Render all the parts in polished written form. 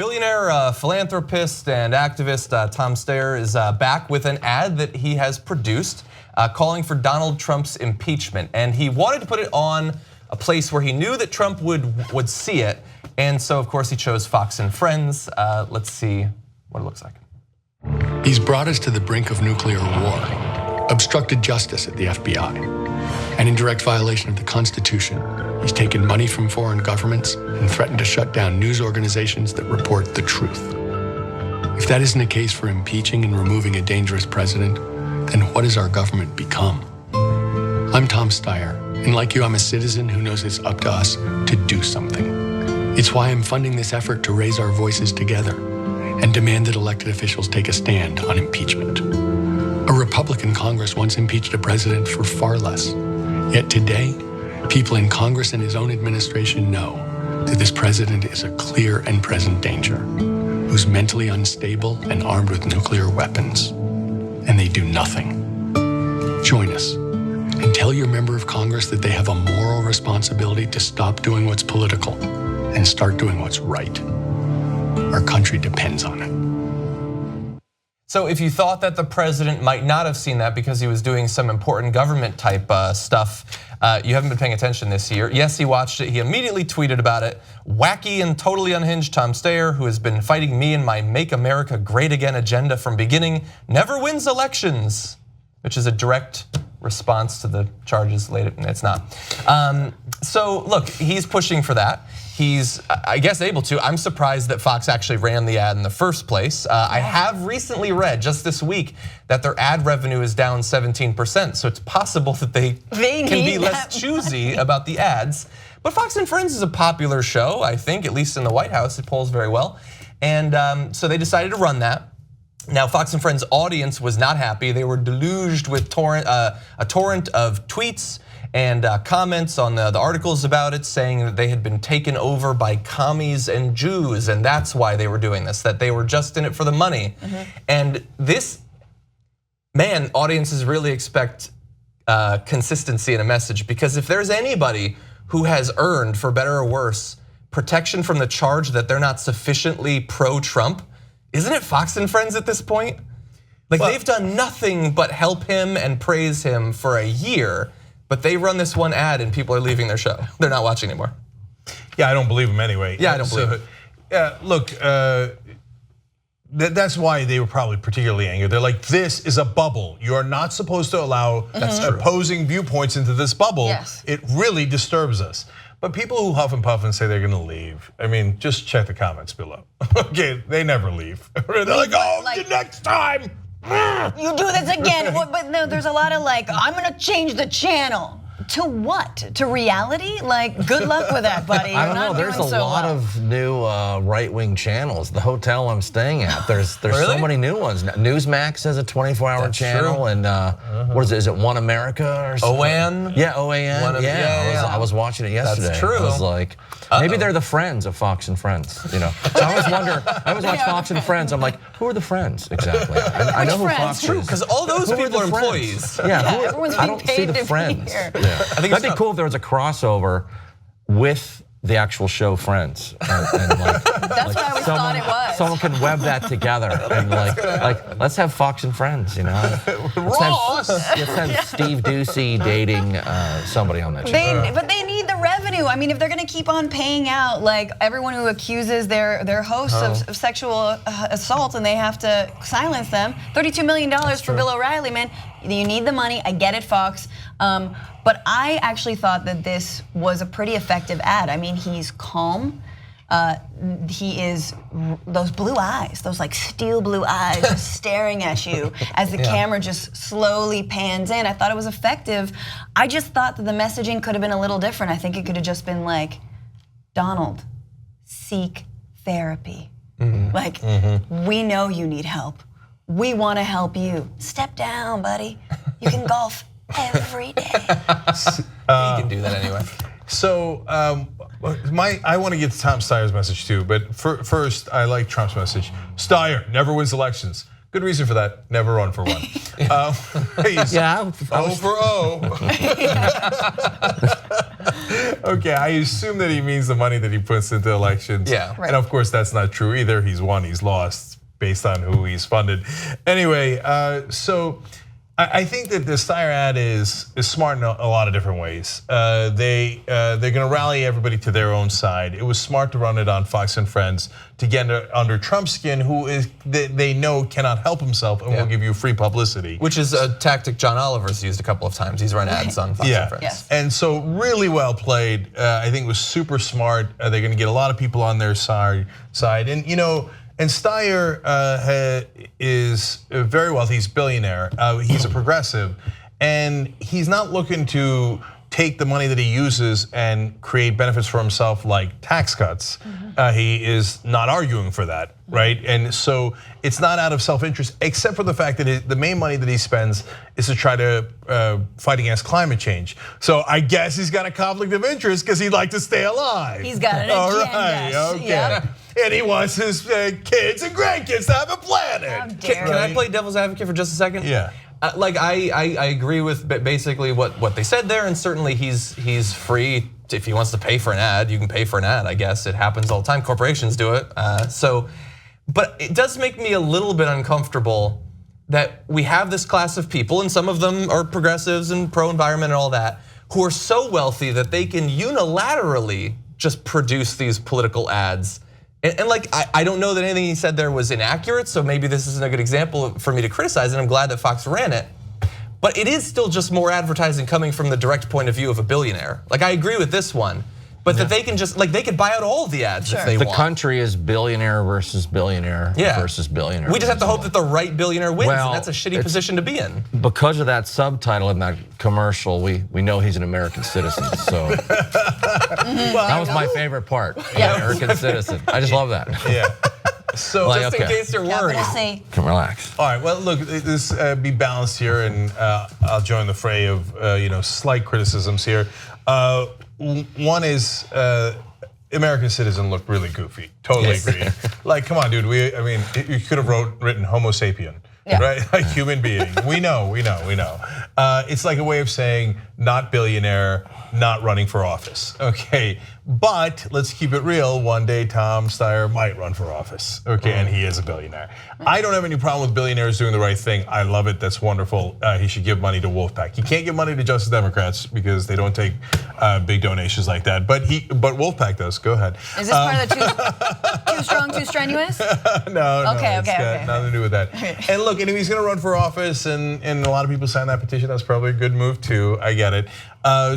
Billionaire philanthropist and activist Tom Steyer is back with an ad that he has produced calling for Donald Trump's impeachment. And he wanted to put it on a place where he knew that Trump would see it. And so, of course, he chose Fox and Friends. Let's see what it looks like. He's brought us to the brink of nuclear war, obstructed justice at the FBI, and in direct violation of the Constitution, he's taken money from foreign governments and threatened to shut down news organizations that report the truth. If that isn't a case for impeaching and removing a dangerous president, then what has our government become? I'm Tom Steyer, and like you, I'm a citizen who knows it's up to us to do something. It's why I'm funding this effort to raise our voices together and demand that elected officials take a stand on impeachment. A Republican Congress once impeached a president for far less. Yet today, people in Congress and his own administration know that this president is a clear and present danger, who's mentally unstable and armed with nuclear weapons, and they do nothing. Join us and tell your member of Congress that they have a moral responsibility to stop doing what's political and start doing what's right. Our country depends on it. So if you thought that the president might not have seen that because he was doing some important government type stuff, you haven't been paying attention this year. Yes, he watched it. He immediately tweeted about it. Wacky and totally unhinged Tom Steyer, who has been fighting me and my Make America Great Again agenda from beginning, never wins elections, which is a direct response to the charges later. It's not. So look, he's pushing for that. He's, I guess, able to. I'm surprised that Fox actually ran the ad in the first place. I have recently read just this week that their ad revenue is down 17%. So it's possible that they can be less choosy about the ads. But Fox and Friends is a popular show, I think, at least in the White House. It polls very well. And so they decided to run that. Now, Fox and Friends audience was not happy. They were deluged with a torrent of tweets and comments on the articles about it, saying that they had been taken over by commies and Jews, and that's why they were doing this, that they were just in it for the money. And this, man, audiences really expect consistency in a message, because if there's anybody who has earned, for better or worse, protection from the charge that they're not sufficiently pro-Trump, isn't it Fox and Friends at this point? Like, they've done nothing but help him and praise him for a year. But they run this one ad and people are leaving their show. They're not watching anymore. Yeah, I don't believe him anyway. Yeah, I don't believe it. Yeah, look, that's why they were probably particularly angry. They're like, this is a bubble. You are not supposed to allow opposing viewpoints into this bubble. Yes. It really disturbs us. But people who huff and puff and say they're gonna leave, I mean, just check the comments below. Okay, they never leave. They're like, oh, next time. You do this again, but no, there's a lot of like, I'm gonna change the channel. To what? To reality? Like, good luck with that, buddy. I don't know. There's a lot of new right-wing channels. The hotel I'm staying at, there's so many new ones. Newsmax has a 24-hour channel, true. And what is it? Is it One America or something? OAN? Yeah, OAN. I was watching it yesterday. That's true. I was like, maybe they're the friends of Fox and Friends. You know, so I always wonder. I always watch Fox and Friends. I'm like, who are the friends exactly? I know who Fox is. True, because all those people are employees. Yeah, everyone's I being don't paid see the to friends. be here. Yeah. I think that'd be cool if there was a crossover with the actual show Friends, and like, that's what I always thought it was. Someone can web that together and like let's have Fox and Friends, you know. Let's have Steve Ducey dating somebody on that show. But they need the revenue. I mean, if they're going to keep on paying out like everyone who accuses their hosts of sexual assault, and they have to silence them, $32 million for Bill O'Reilly, man. You need the money. I get it, Fox. But I actually thought that this was a pretty effective ad. I mean, he's calm. He is, those blue eyes, those like steel blue eyes just staring at you as the camera just slowly pans in. I thought it was effective. I just thought that the messaging could have been a little different. I think it could have just been like, Donald, seek therapy. Like, we know you need help. We want to help you. Step down, buddy. You can golf every day. He can do that anyway. So I want to get to Tom Steyer's message too, but first I like Trump's message. Steyer never wins elections. Good reason for that. Never run for one. He's 0 for 0. Okay, I assume that he means the money that he puts into elections. Yeah. And of course, that's not true either. He's won, he's lost based on who he's funded. Anyway, so I think that the Steyer ad is smart in a lot of different ways. They're going to rally everybody to their own side. It was smart to run it on Fox and Friends to get under Trump's skin, who is they know cannot help himself and will give you free publicity. Which is a tactic John Oliver's used a couple of times. He's run ads on Fox and Friends. Yes. And so really well played. I think it was super smart. They're going to get a lot of people on their side. And and Steyer is very wealthy. He's a billionaire. He's a progressive, and he's not looking to take the money that he uses and create benefits for himself like tax cuts. He is not arguing for that, right? And so it's not out of self-interest, except for the fact that the main money that he spends is to try to fight against climate change. So I guess he's got a conflict of interest because he'd like to stay alive. He's got an agenda. All right, okay. Yep. And he wants his kids and grandkids to have a planet. Can I play devil's advocate for just a second? Yeah. Like I agree with basically what they said there, and certainly he's free. If he wants to pay for an ad, you can pay for an ad. I guess it happens all the time. Corporations do it. But it does make me a little bit uncomfortable that we have this class of people, and some of them are progressives and pro-environment and all that, who are so wealthy that they can unilaterally just produce these political ads. And like, I don't know that anything he said there was inaccurate, so maybe this isn't a good example for me to criticize, and I'm glad that Fox ran it. But it is still just more advertising coming from the direct point of view of a billionaire. Like, I agree with this one, but that they can just, like, they could buy out all of the ads if they want. The country is billionaire versus billionaire versus billionaire. We just have to hope that the right billionaire wins, Well, and that's a shitty position to be in. Because of that subtitle in that commercial, we know he's an American citizen, so. That was my favorite part, American citizen. I just love that. Yeah. So Like, Just in case you're worried. Capital C. Can relax. all right, well, look, this be balanced here, and I'll join the fray of slight criticisms here. One is American Citizen looked really goofy. Totally agree. Like, come on, dude. I mean, you could have written Homo sapien, right? Like human being. We know. It's like a way of saying not billionaire, not running for office. Okay, but let's keep it real. One day, Tom Steyer might run for office. Okay, and he is a billionaire. I don't have any problem with billionaires doing the right thing. I love it. That's wonderful. He should give money to Wolfpack. He can't give money to Justice Democrats because they don't take big donations like that. But Wolfpack does. Go ahead. Is this part of the too strong, too strenuous? No. Okay. It's got nothing to do with that. And look, and if he's going to run for office, and a lot of people signed that petition, that's probably a good move too. I get it.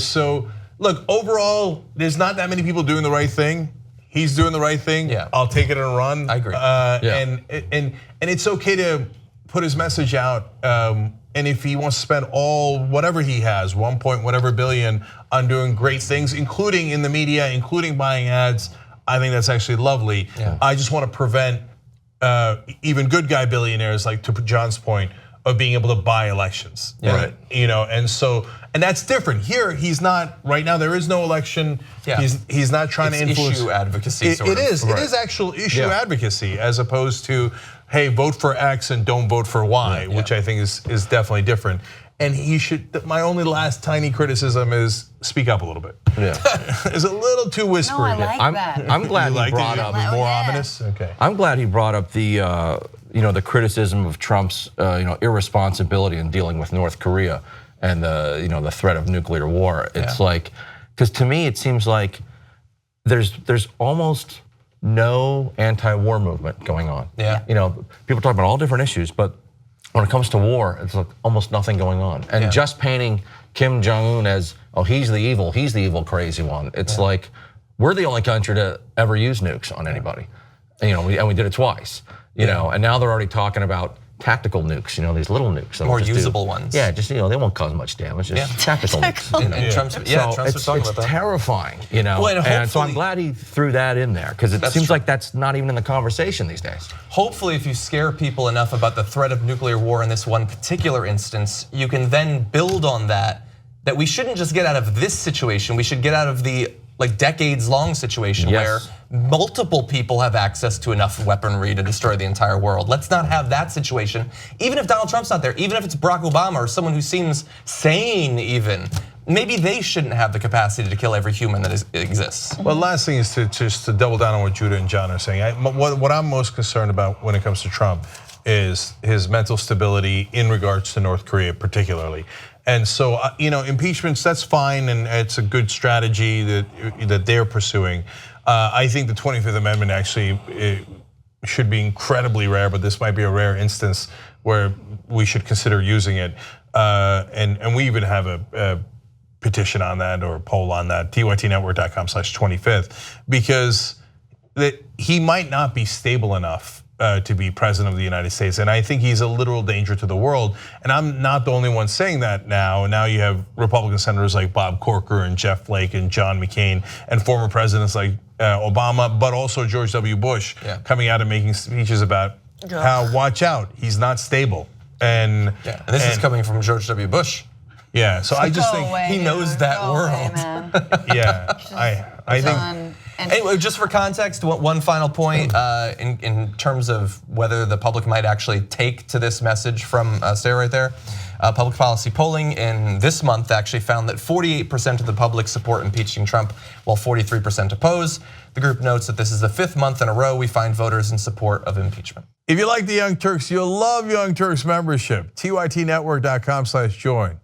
So look, overall, there's not that many people doing the right thing. He's doing the right thing. Yeah. I'll take it and run. I agree. And it's okay to put his message out. And if he wants to spend whatever he has, 1 point whatever billion on doing great things, including in the media, including buying ads, I think that's actually lovely. Yeah. I just want to prevent even good guy billionaires, like to John's point, of being able to buy elections, right? And that's different. Here, he's not. Right now, there is no election. Yeah. He's not trying to influence issue advocacy. It is actual issue advocacy, as opposed to, hey, vote for X and don't vote for Y, which I think is definitely different. And he should. My only last tiny criticism is speak up a little bit. Yeah, it's a little too whispery. No, I like that. I'm glad he brought it up. was more yeah. ominous. Okay. I'm glad he brought up the the criticism of Trump's irresponsibility in dealing with North Korea and the threat of nuclear war. It's like, because to me it seems like there's almost no anti-war movement going on. Yeah. People talk about all different issues, but when it comes to war, it's like almost nothing going on. And just painting Kim Jong-un as, oh, he's the evil crazy one. It's like, we're the only country to ever use nukes on anybody. And we did it twice. And now they're already talking about tactical nukes, these little nukes. More usable ones. Yeah, just they won't cause much damage. Just tactical nukes. And Trump's So Trump's talking about that. terrifying, Well, and and so I'm hopefully- glad he threw that in there, because it seems like that's not even in the conversation these days. Hopefully, if you scare people enough about the threat of nuclear war in this one particular instance, you can then build on that we shouldn't just get out of this situation, we should get out of the decades-long situation where multiple people have access to enough weaponry to destroy the entire world. Let's not have that situation. Even if Donald Trump's not there, even if it's Barack Obama or someone who seems sane even, maybe they shouldn't have the capacity to kill every human that exists. Well, last thing is to double down on what Judah and John are saying. What I'm most concerned about when it comes to Trump is his mental stability in regards to North Korea particularly. And so, impeachments, that's fine, and it's a good strategy that they're pursuing. I think the 25th Amendment actually should be incredibly rare, but this might be a rare instance where we should consider using it. And we even have a petition on that or a poll on that, tytnetwork.com/25th, because he might not be stable enough to be president of the United States. And I think he's a literal danger to the world. And I'm not the only one saying that now. Now you have Republican senators like Bob Corker and Jeff Flake and John McCain and former presidents like Obama, but also George W. Bush coming out and making speeches about how, watch out, he's not stable. And this is coming from George W. Bush. Yeah, so I just think he knows that world. Yeah, I think. Anyway, just for context, one final point in terms of whether the public might actually take to this message from Steyer right there. Public policy polling in this month actually found that 48% of the public support impeaching Trump, while 43% oppose. The group notes that this is the 5th month in a row we find voters in support of impeachment. If you like the Young Turks, you'll love Young Turks membership. tytnetwork.com/join.